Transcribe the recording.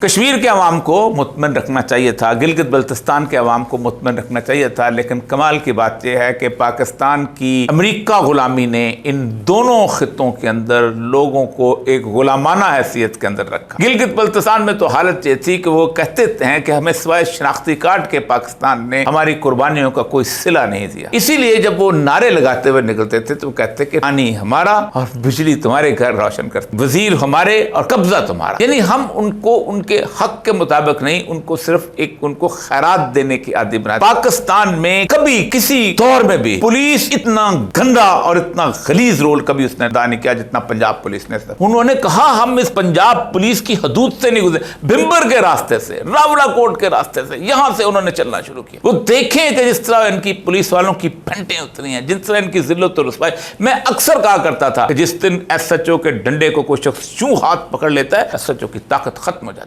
कश्मीर के अवाम को मुतमइन रखना चाहिए था, गिलगित बल्तिस्तान के अवाम को मुतमइन रखना चाहिए था, लेकिन कमाल की बात यह है कि पाकिस्तान की अमेरिका गुलामी ने इन दोनों खितों के अंदर लोगों को एक गुलामाना हैसियत के अंदर रखा। गिलगित बल्तिस्तान में तो हालत ये थी कि वो कहते हैं कि हमें सिवाय शनाख्ती कार्ड के पाकिस्तान ने हमारी कुर्बानियों का कोई सिला नहीं दिया। इसीलिए जब वो नारे लगाते हुए निकलते थे तो कहते कि पानी हमारा और बिजली तुम्हारे घर रोशन करते, वजीर हमारे और कब्जा तुम्हारा। यानी हम उनको के हक के मुताबिक नहीं, उनको सिर्फ एक उनको खैरात देने की आदि बनाया। पाकिस्तान में कभी किसी दौर में भी पुलिस इतना गंदा और इतना गलीज रोल कभी उसने अदा नहीं किया जितना पंजाब पुलिस ने। उन्होंने कहा हम इस पंजाब पुलिस की हदूद से नहीं गुजरे, भिम्बर के रास्ते से, रावलाकोट के रास्ते से, यहां से उन्होंने चलना शुरू किया। वो देखें कि जिस तरह इनकी पुलिस वालों की पेंटें उतरी हैं, जिस तरह इनकी जिल्लत और रुसवाई। मैं अक्सर कहा करता था कि जिस दिन SHO के डंडे को कोई शख्स यूं हाथ पकड़ लेता है, SHO की ताकत खत्म हो जाती है।